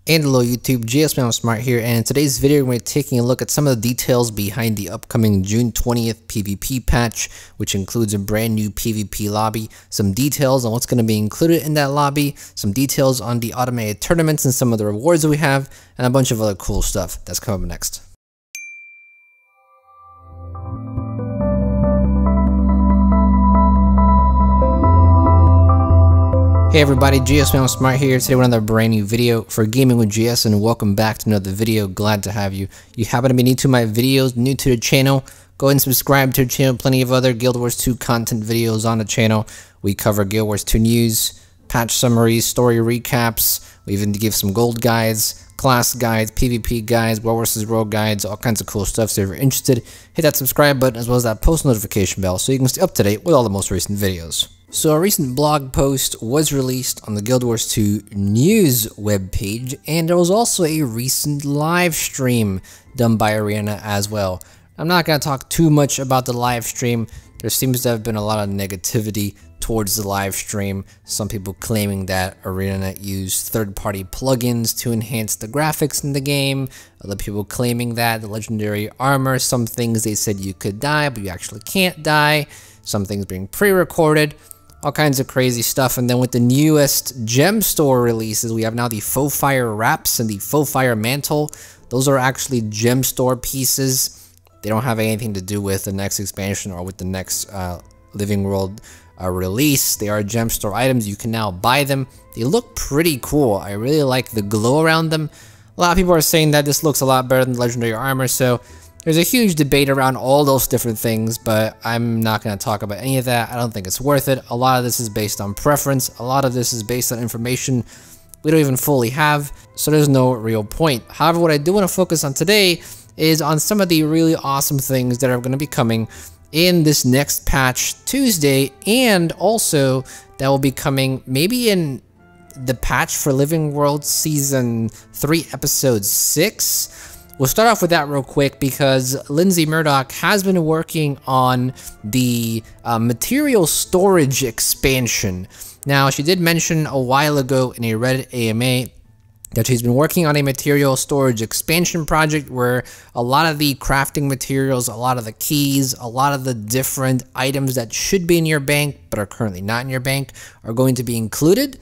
And hello YouTube, GSmaniamsmart here, and in today's video we're taking a look at some of the details behind the upcoming June 20th PvP patch, which includes a brand new PvP lobby, some details on what's going to be included in that lobby, some details on the automated tournaments and some of the rewards that we have, and a bunch of other cool stuff that's coming up next. Hey everybody, GSmaniamsmart here. Today with another brand new video for Gaming with GS, and welcome back to another video. Glad to have you. You happen to be new to my videos, new to the channel, go ahead and subscribe to the channel. Plenty of other Guild Wars 2 content videos on the channel. We cover Guild Wars 2 news, patch summaries, story recaps. We even give some gold guides, class guides, PvP guides, Brawl vs. Brawl guides, all kinds of cool stuff. So if you're interested, hit that subscribe button as well as that post notification bell so you can stay up to date with all the most recent videos. So a recent blog post was released on the Guild Wars 2 news webpage, and there was also a recent live stream done by Arena as well. I'm not going to talk too much about the live stream. There seems to have been a lot of negativity towards the live stream. Some people claiming that ArenaNet used third-party plugins to enhance the graphics in the game. Other people claiming that the legendary armor, some things they said you could die, but you actually can't die. Some things being pre-recorded. All kinds of crazy stuff. And then with the newest gem store releases, we have now the Faux Fire wraps and the Faux Fire mantle. Those are actually gem store pieces. They don't have anything to do with the next expansion or with the next Living World release. They are gem store items. You can now buy them. They look pretty cool. I really like the glow around them. A lot of people are saying that this looks a lot better than legendary armor, so there's a huge debate around all those different things, but I'm not going to talk about any of that. I don't think it's worth it. A lot of this is based on preference. A lot of this is based on information we don't even fully have, so there's no real point. However, what I do want to focus on today is on some of the really awesome things that are going to be coming in this next patch Tuesday, and also that will be coming maybe in the patch for Living World Season 3, Episode 6. We'll start off with that real quick because Lindsay Murdoch has been working on the material storage expansion. Now, she did mention a while ago in a Reddit AMA that she's been working on a material storage expansion project where a lot of the crafting materials, a lot of the keys, a lot of the different items that should be in your bank but are currently not in your bank are going to be included.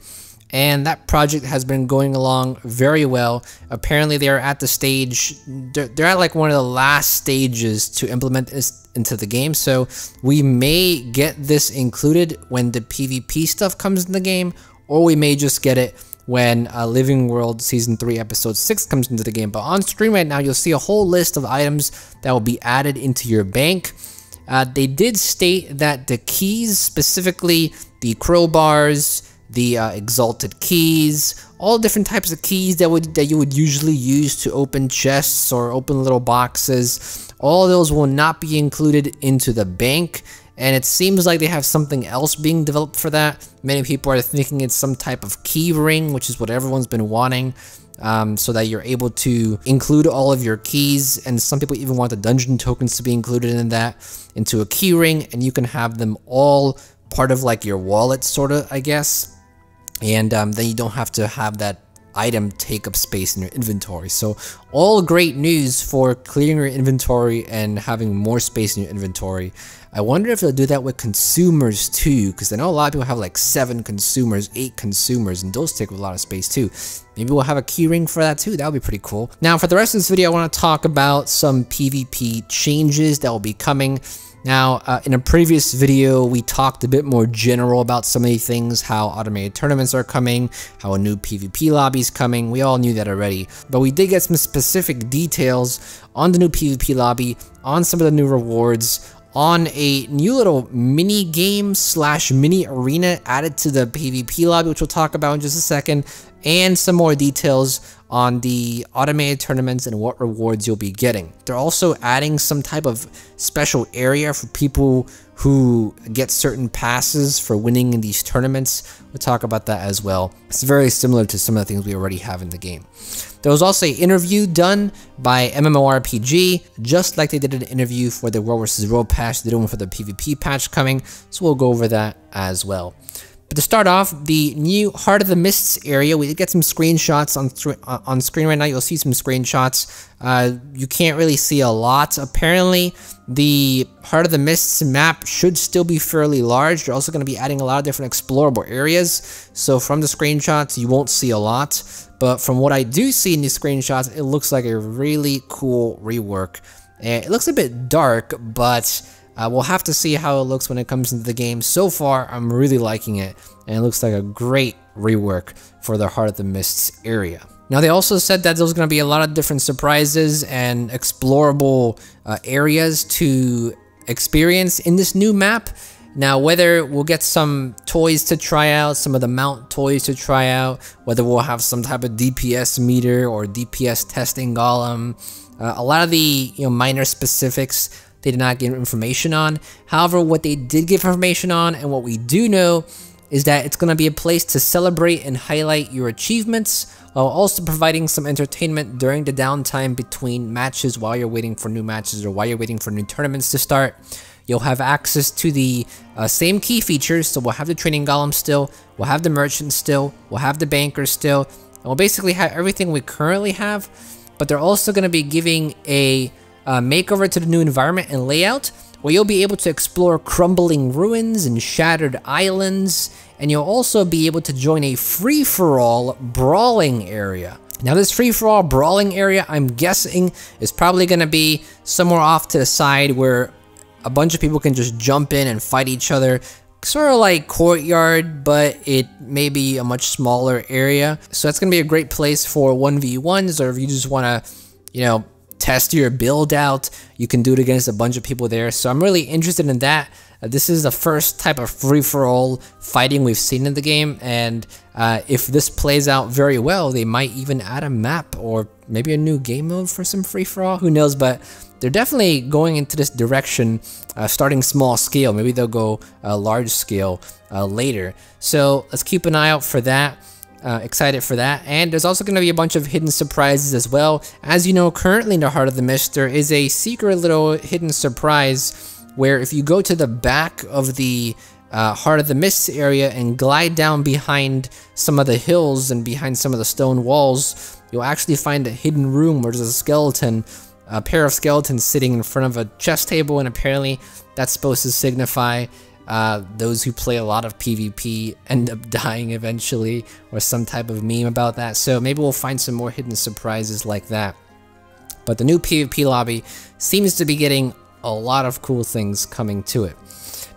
And that project has been going along very well. Apparently they are at the stage, they're at like one of the last stages to implement this into the game. So we may get this included when the PvP stuff comes in the game, or we may just get it when Living World Season 3 Episode 6 comes into the game. But on stream right now, you'll see a whole list of items that will be added into your bank. They did state that the keys, specifically the crowbars, the exalted keys, all different types of keys that you would usually use to open chests or open little boxes, all those will not be included into the bank. And it seems like they have something else being developed for that. Many people are thinking it's some type of key ring, which is what everyone's been wanting, so that you're able to include all of your keys. And some people even want the dungeon tokens to be included in that, into a key ring, and you can have them all part of like your wallet, sort of, I guess. And then you don't have to have that item take up space in your inventory. So all great news for clearing your inventory and having more space in your inventory. I wonder if they'll do that with consumers too, because I know a lot of people have like 7 consumers, 8 consumers, and those take up a lot of space too. Maybe we'll have a keyring for that too. That would be pretty cool. Now for the rest of this video, I want to talk about some PvP changes that will be coming. Now, in a previous video, we talked a bit more general about some of these things, how automated tournaments are coming, how a new PvP lobby is coming. We all knew that already, but we did get some specific details on the new PvP lobby, on some of the new rewards, on a new little mini game / mini arena added to the PvP lobby, which we'll talk about in just a second, and some more details on the automated tournaments and what rewards you'll be getting. They're also adding some type of special area for people who get certain passes for winning in these tournaments. We'll talk about that as well. It's very similar to some of the things we already have in the game. There was also an interview done by MMORPG, just like they did an interview for the Brawl vs. Brawl patch. They did one for the PvP patch coming, so we'll go over that as well. But to start off, the new Heart of the Mists area, we did get some screenshots on screen right now. You'll see some screenshots. You can't really see a lot. Apparently, the Heart of the Mists map should still be fairly large. They're also going to be adding a lot of different explorable areas. So from the screenshots, you won't see a lot. But from what I do see in these screenshots, it looks like a really cool rework. And it looks a bit dark, but we'll have to see how it looks when it comes into the game. So far, I'm really liking it, and it looks like a great rework for the Heart of the Mists area. Now, they also said that there's going to be a lot of different surprises and explorable areas to experience in this new map. Now, whether we'll get some toys to try out, some of the mount toys to try out, whether we'll have some type of DPS meter or DPS testing golem, a lot of the minor specifics they did not give information on. However, what they did give information on, and what we do know, is that it's going to be a place to celebrate and highlight your achievements, while also providing some entertainment during the downtime between matches while you're waiting for new matches or while you're waiting for new tournaments to start. You'll have access to the same key features, so we'll have the training golem still, we'll have the merchant still, we'll have the banker still, and we'll basically have everything we currently have, but they're also going to be giving a makeover to the new environment and layout, where you'll be able to explore crumbling ruins and shattered islands, and you'll also be able to join a free-for-all brawling area. Now, this free-for-all brawling area, I'm guessing, is probably going to be somewhere off to the side where a bunch of people can just jump in and fight each other. Sort of like Courtyard, but it may be a much smaller area. So that's going to be a great place for 1v1s, or if you just want to, test your build out, you can do it against a bunch of people there. So I'm really interested in that. This is the first type of free-for-all fighting we've seen in the game, and if this plays out very well, they might even add a map or maybe a new game mode for some free-for-all, who knows. But they're definitely going into this direction, starting small scale. Maybe they'll go large scale later. So let's keep an eye out for that. Excited for that. And there's also going to be a bunch of hidden surprises as well. As you know, currently in the Heart of the Mist, there is a secret little hidden surprise where if you go to the back of the Heart of the Mist area and glide down behind some of the hills and behind some of the stone walls, you'll actually find a hidden room where there's a skeleton, a pair of skeletons sitting in front of a chess table, and apparently that's supposed to signify those who play a lot of PvP end up dying eventually, or some type of meme about that. So maybe we'll find some more hidden surprises like that. But the new PvP lobby seems to be getting a lot of cool things coming to it.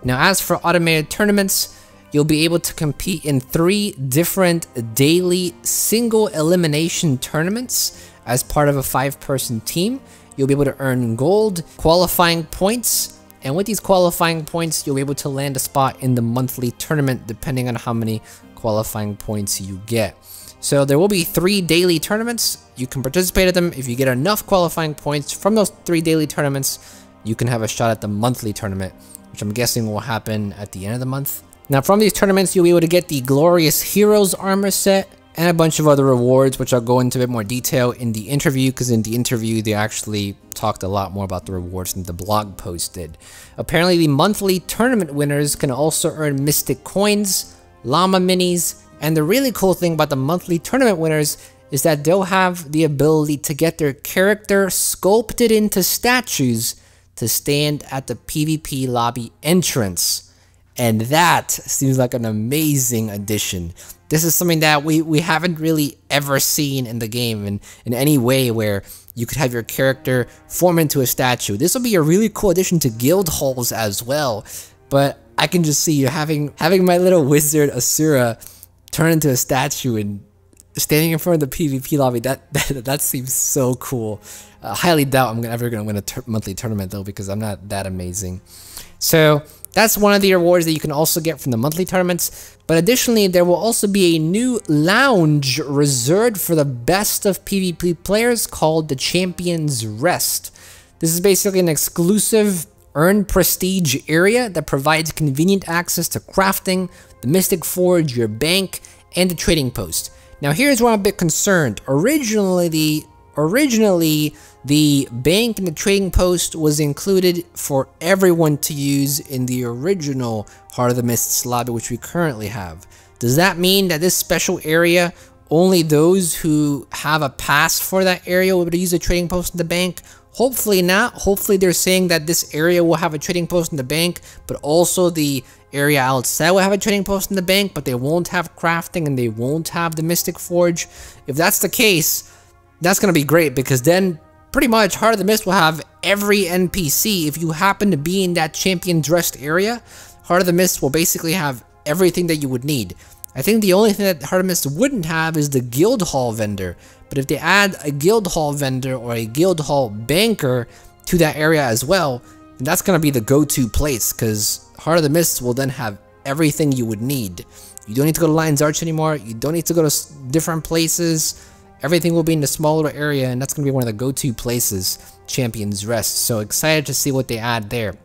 Now, as for automated tournaments, you'll be able to compete in 3 different daily single elimination tournaments as part of a 5-person team. You'll be able to earn gold, qualifying points, and with these qualifying points, you'll be able to land a spot in the monthly tournament depending on how many qualifying points you get. So there will be 3 daily tournaments. You can participate in them. If you get enough qualifying points from those 3 daily tournaments, you can have a shot at the monthly tournament, which I'm guessing will happen at the end of the month. Now, from these tournaments, you'll be able to get the Glorious Heroes armor set and a bunch of other rewards, which I'll go into a bit more detail in the interview, because in the interview, they actually talked a lot more about the rewards than the blog post did. Apparently, the monthly tournament winners can also earn Mystic Coins, Llama Minis, and the really cool thing about the monthly tournament winners is that they'll have the ability to get their character sculpted into statues to stand at the PvP lobby entrance. And that seems like an amazing addition. This is something that we haven't really ever seen in the game in any way, where you could have your character form into a statue. This will be a really cool addition to guild halls as well. But I can just see you having my little wizard Asura turn into a statue and standing in front of the PvP lobby. That seems so cool. I highly doubt I'm ever going to win a monthly tournament though, because I'm not that amazing. So that's one of the rewards that you can also get from the monthly tournaments. But additionally, there will also be a new lounge reserved for the best of PvP players called the Champions Rest. This is basically an exclusive earn prestige area that provides convenient access to crafting, the Mystic Forge, your bank, and the trading post. Now here's where I'm a bit concerned. Originally, the originally the bank and the trading post was included for everyone to use in the original Heart of the Mists lobby, which we currently have. Does that mean that this special area, only those who have a pass for that area will be able to use the trading post in the bank? Hopefully not. Hopefully they're saying that this area will have a trading post in the bank, but also the area outside will have a trading post in the bank, but they won't have crafting and they won't have the Mystic Forge. If that's the case, that's going to be great, because then pretty much Heart of the Mist will have every NPC. If you happen to be in that Champion's Rest area, Heart of the Mist will basically have everything that you would need. I think the only thing that Heart of the Mist wouldn't have is the guild hall vendor. But if they add a guild hall vendor or a guild hall banker to that area as well, then that's going to be the go-to place, because Heart of the Mist will then have everything you would need. You don't need to go to Lion's Arch anymore. You don't need to go to different places. Everything will be in the small little area, and that's going to be one of the go-to places, Champion's Rest. So excited to see what they add there,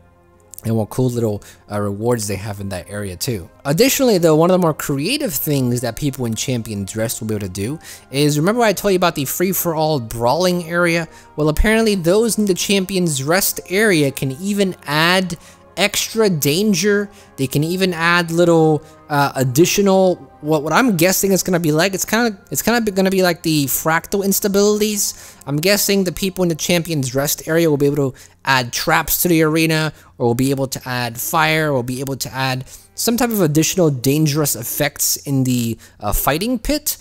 and what cool little rewards they have in that area too. Additionally though, one of the more creative things that people in Champion's Rest will be able to do is, remember I told you about the free-for-all brawling area? Well, apparently those in the Champion's Rest area can even add extra danger. They can even add little additional, what I'm guessing it's gonna be like, it's kind of gonna be like the fractal instabilities. I'm guessing the people in the Champion's Rest area will be able to add traps to the arena, or will be able to add fire, or will be able to add some type of additional dangerous effects in the fighting pit.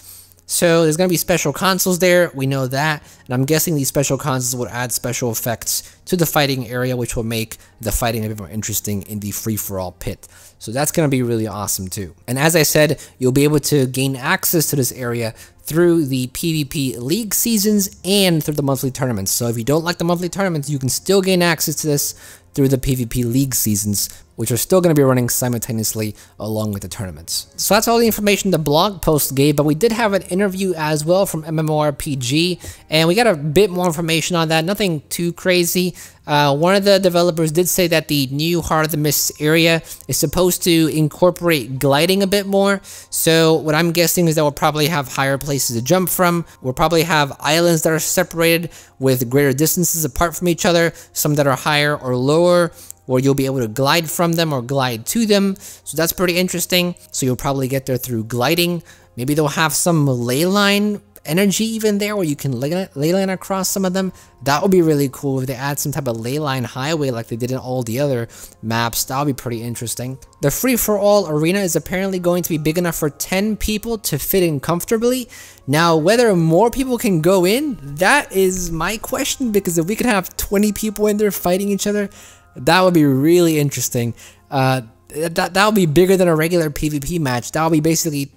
So there's going to be special consoles there, we know that, and I'm guessing these special consoles will add special effects to the fighting area, which will make the fighting a bit more interesting in the free-for-all pit. So that's going to be really awesome too. And as I said, you'll be able to gain access to this area through the PvP League seasons and through the monthly tournaments. So if you don't like the monthly tournaments, you can still gain access to this through the PvP League seasons, which are still going to be running simultaneously along with the tournaments. So that's all the information the blog post gave, but we did have an interview as well from MMORPG, and we got a bit more information on that, nothing too crazy. One of the developers did say that the new Heart of the Mists area is supposed to incorporate gliding a bit more. So what I'm guessing is that we'll probably have higher places to jump from. We'll probably have islands that are separated with greater distances apart from each other, some that are higher or lower, or you'll be able to glide from them or glide to them. So that's pretty interesting. So you'll probably get there through gliding. Maybe they'll have some ley line energy even there, where you can ley line across some of them. That would be really cool if they add some type of ley line highway like they did in all the other maps. That would be pretty interesting. The free-for-all arena is apparently going to be big enough for 10 people to fit in comfortably. Now, whether more people can go in, that is my question, because if we could have 20 people in there fighting each other, that would be really interesting. That would be bigger than a regular PvP match. That would be basically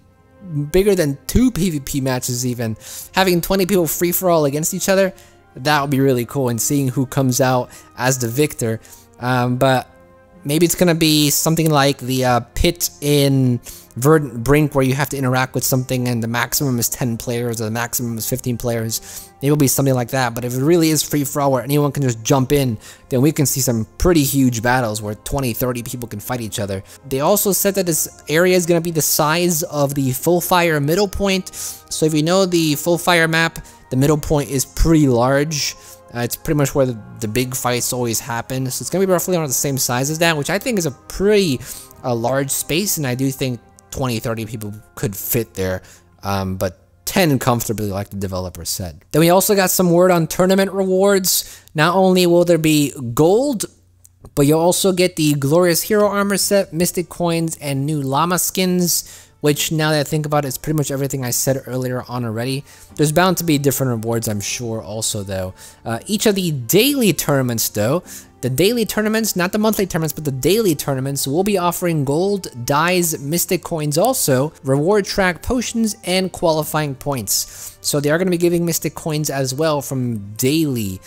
bigger than 2 PvP matches even. Having 20 people free-for-all against each other, that would be really cool, and seeing who comes out as the victor. But maybe it's going to be something like the pit in Verdant Brink, where you have to interact with something and the maximum is 10 players or the maximum is 15 players. Maybe it'll be something like that. But if it really is free-for-all where anyone can just jump in, then we can see some pretty huge battles where 20-30 people can fight each other. They also said that this area is going to be the size of the Full Fire middle point. So if you know the Full Fire map, the middle point is pretty large. It's pretty much where the big fights always happen. So it's going to be roughly around the same size as that, which I think is a pretty large space, and I do think 20-30 people could fit there, but 10 comfortably, like the developer said. Then we also got some word on tournament rewards. Not only will there be gold, but you'll also get the Glorious Hero Armor set, Mystic Coins, and new llama skins, which, now that I think about it, is pretty much everything I said earlier on already. There's bound to be different rewards, I'm sure, also, though. Each of the daily tournaments, though, the daily tournaments, not the monthly tournaments, but the daily tournaments, will be offering gold, dyes, mystic coins also, reward track potions, and qualifying points. So they are going to be giving mystic coins as well from daily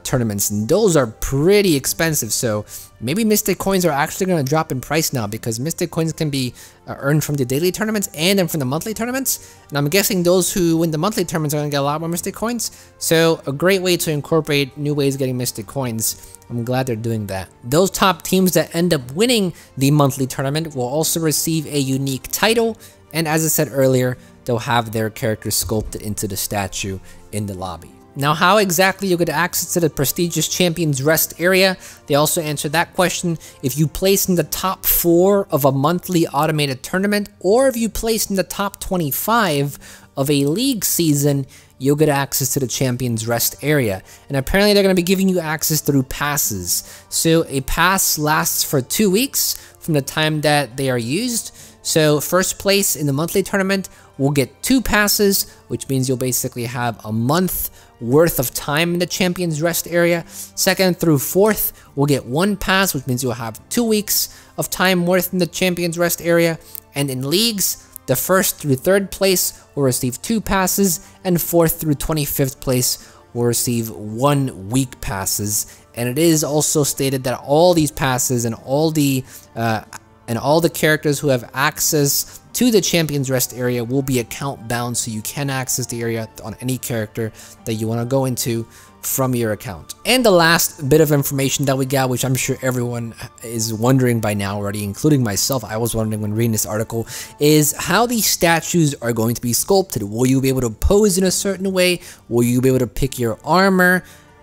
tournaments, and those are pretty expensive. So maybe mystic coins are actually going to drop in price now, because mystic coins can be earned from the daily tournaments and then from the monthly tournaments, and I'm guessing those who win the monthly tournaments are going to get a lot more mystic coins. So a great way to incorporate new ways of getting mystic coins. I'm glad they're doing that. Those top teams that end up winning the monthly tournament will also receive a unique title, and as I said earlier, they'll have their characters sculpted into the statue in the lobby. Now, how exactly you get access to the prestigious Champions Rest area? They also answered that question. If you place in the top 4 of a monthly automated tournament, or if you place in the top 25 of a league season, you'll get access to the Champions Rest area. And apparently they're going to be giving you access through passes. So a pass lasts for 2 weeks from the time that they are used. So first place in the monthly tournament will get 2 passes, which means you'll basically have a month worth of time in the Champions Rest area. Second through 4th will get 1 pass, which means you'll have 2 weeks of time worth in the Champions Rest area. And in leagues, the 1st through 3rd place will receive 2 passes, and 4th through 25th place will receive 1 week passes. And it is also stated that all these passes and all the characters who have access to the Champions Rest area will be account bound, so you can access the area on any character that you want to go into from your account. And the last bit of information that we got, which I'm sure everyone is wondering by now already, including myself, I was wondering when reading this article, is how these statues are going to be sculpted. Will you be able to pose in a certain way? Will you be able to pick your armor?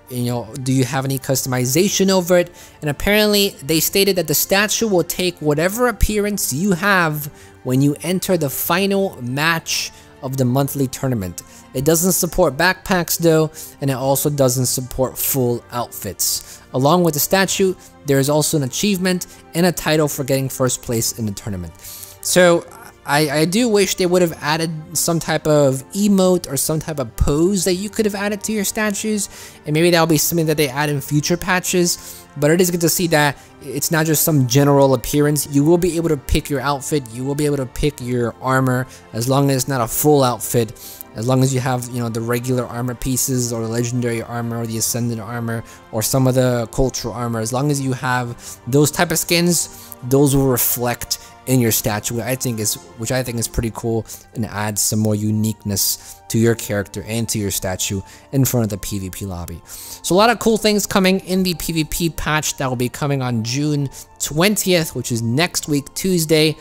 You know, do you have any customization over it? And apparently they stated that the statue will take whatever appearance you have when you enter the final match of the monthly tournament. It doesn't support backpacks though, and it also doesn't support full outfits. Along with the statue, there is also an achievement and a title for getting first place in the tournament. So I do wish they would have added some type of emote or some type of pose that you could have added to your statues, and maybe that'll be something that they add in future patches. But it is good to see that it's not just some general appearance. You will be able to pick your outfit, you will be able to pick your armor, as long as it's not a full outfit. As long as you have, you know, the regular armor pieces or the legendary armor or the ascendant armor or some of the cultural armor, as long as you have those type of skins, those will reflect in your statue, which I think is pretty cool and adds some more uniqueness to your character and to your statue in front of the PvP lobby. So a lot of cool things coming in the PvP patch that will be coming on June 20th, which is next week, Tuesday.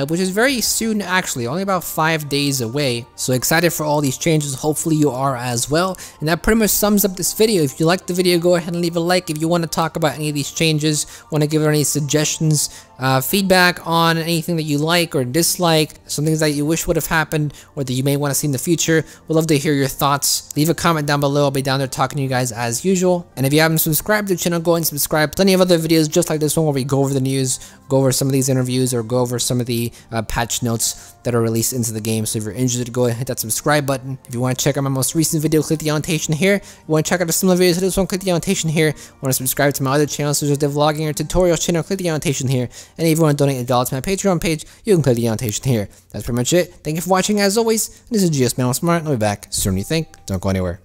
Which is very soon actually, only about 5 days away. So excited for all these changes, hopefully you are as well. And that pretty much sums up this video. If you liked the video, go ahead and leave a like. If you want to talk about any of these changes, want to give any suggestions, feedback on anything that you like or dislike, some things that you wish would have happened or that you may want to see in the future, we'd love to hear your thoughts. Leave a comment down below. I'll be down there talking to you guys as usual. And if you haven't subscribed to the channel, go and subscribe. Plenty of other videos just like this one where we go over the news, go over some of these interviews, or go over some of the patch notes that are released into the game. So if you're interested, go ahead and hit that subscribe button. If you want to check out my most recent video, click the annotation here. If you want to check out a similar videos to this one, click the annotation here. If you want to subscribe to my other channels, such as the vlogging or tutorials channel, click the annotation here. And if you want to donate $1 to my Patreon page, you can click the annotation here. That's pretty much it. Thank you for watching as always. This is GSmaniamsmart, and I'll be back sooner than you think. Don't go anywhere.